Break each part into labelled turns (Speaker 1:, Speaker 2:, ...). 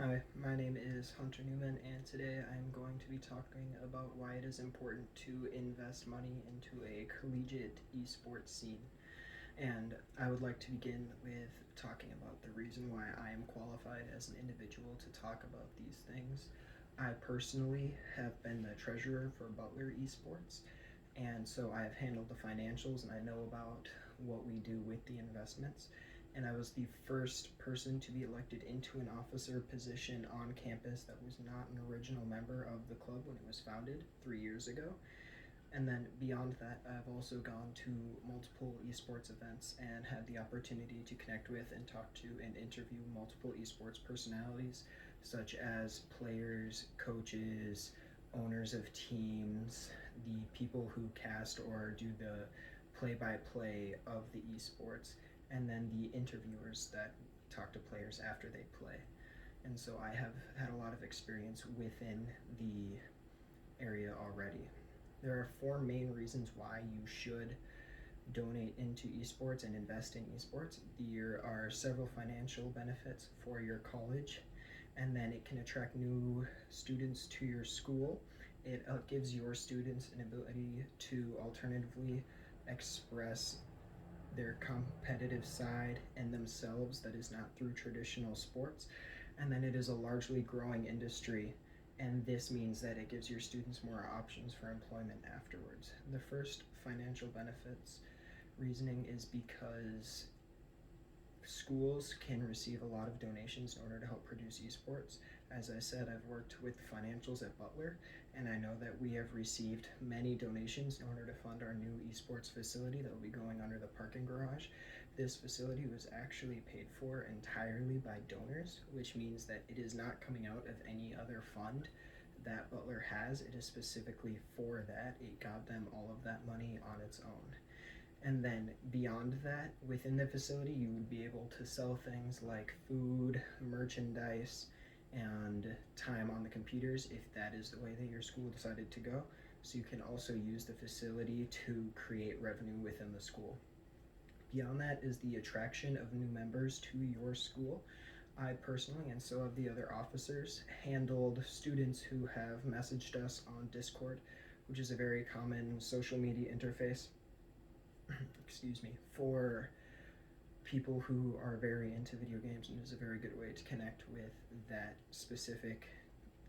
Speaker 1: Hi, my name is Hunter Newman, and today I'm going to be talking about why it is important to invest money into a collegiate esports scene. And I would like to begin with talking about the reason why I am qualified as an individual to talk about these things. I personally have been the treasurer for Butler Esports, and so I have handled the financials and I know about what we do with the investments. And I was the first person to be elected into an officer position on campus that was not an original member of the club when it was founded 3 years ago. And then beyond that, I've also gone to multiple esports events and had the opportunity to connect with and talk to and interview multiple esports personalities, such as players, coaches, owners of teams, the people who cast or do the play by play of the esports, and then the interviewers that talk to players after they play. And so I have had a lot of experience within the area already. There are four main reasons why you should donate into esports and invest in esports. There are several financial benefits for your college, and then it can attract new students to your school. It gives your students an ability to alternatively express their competitive side and themselves that is not through traditional sports. And then it is a largely growing industry, and this means that it gives your students more options for employment afterwards. The first financial benefits reasoning is because schools can receive a lot of donations in order to help produce esports. As I said, I've worked with financials at Butler, and I know that we have received many donations in order to fund our new esports facility that will be going under the parking garage. This facility was actually paid for entirely by donors, which means that it is not coming out of any other fund that Butler has. It is specifically for that. It got them all of that money on its own. And then beyond that, within the facility, you would be able to sell things like food, merchandise, and time on the computers if that is the way that your school decided to go. So you can also use the facility to create revenue within the school. Beyond that is the attraction of new members to your school. I personally, and so have the other officers, handled students who have messaged us on Discord, which is a very common social media interface excuse me, for people who are very into video games, and is a very good way to connect with that specific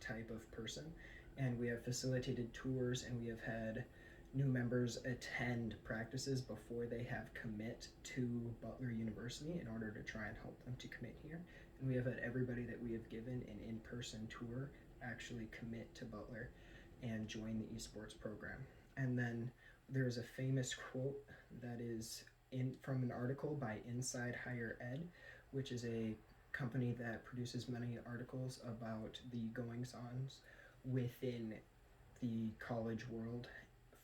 Speaker 1: type of person. And we have facilitated tours, and we have had new members attend practices before they have commit to Butler University in order to try and help them to commit here. And we have had everybody that we have given an in-person tour actually commit to Butler and join the esports program. And then there's a famous quote that is from an article by Inside Higher Ed, which is a company that produces many articles about the goings-ons within the college world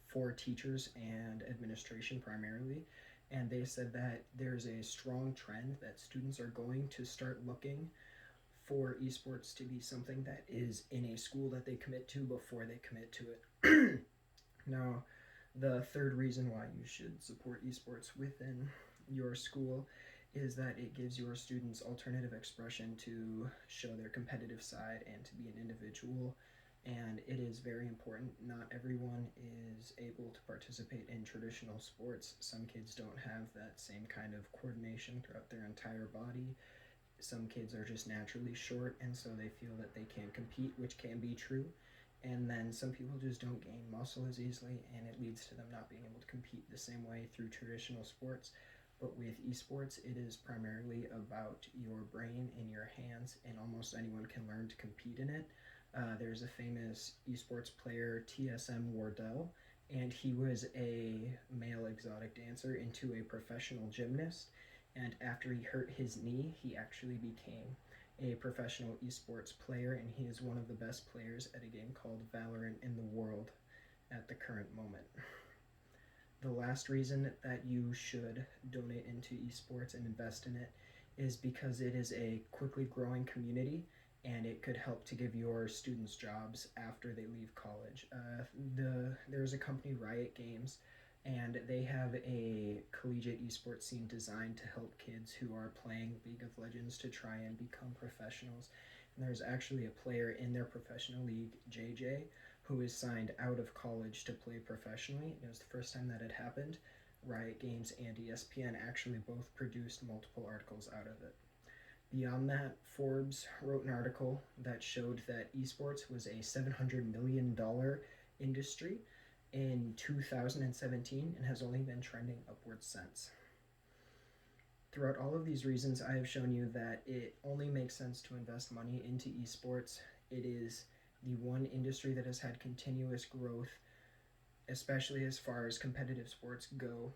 Speaker 1: for teachers and administration primarily. And they said that there's a strong trend that students are going to start looking for esports to be something that is in a school that they commit to before they commit to it. Now, the third reason why you should support esports within your school is that it gives your students alternative expression to show their competitive side and to be an individual. And it is very important. Not everyone is able to participate in traditional sports. Some kids don't have that same kind of coordination throughout their entire body. Some kids are just naturally short, and so they feel that they can't compete, which can be true. And then some people just don't gain muscle as easily, and it leads to them not being able to compete the same way through traditional sports. But with esports, it is primarily about your brain and your hands, and almost anyone can learn to compete in it. There's a famous esports player, TSM Wardell, and he was a male exotic dancer into a professional gymnast. And after he hurt his knee, he actually became a professional esports player, and he is one of the best players at a game called Valorant in the world at the current moment. The last reason that you should donate into esports and invest in it is because it is a quickly growing community, and it could help to give your students jobs after they leave college. There's a company, Riot Games, and they have a collegiate esports scene designed to help kids who are playing League of Legends to try and become professionals. And there's actually a player in their professional league, JJ, who is signed out of college to play professionally. It was the first time that had happened. Riot Games and ESPN actually both produced multiple articles out of it. Beyond that, Forbes wrote an article that showed that esports was a $700 million industry in 2017 and has only been trending upwards since. Throughout all of these reasons, I have shown you that it only makes sense to invest money into esports. It is the one industry that has had continuous growth, especially as far as competitive sports go.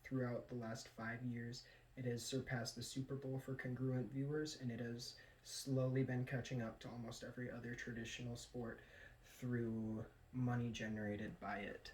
Speaker 1: Throughout the last 5 years, it has surpassed the Super Bowl for congruent viewers, and it has slowly been catching up to almost every other traditional sport through money generated by it.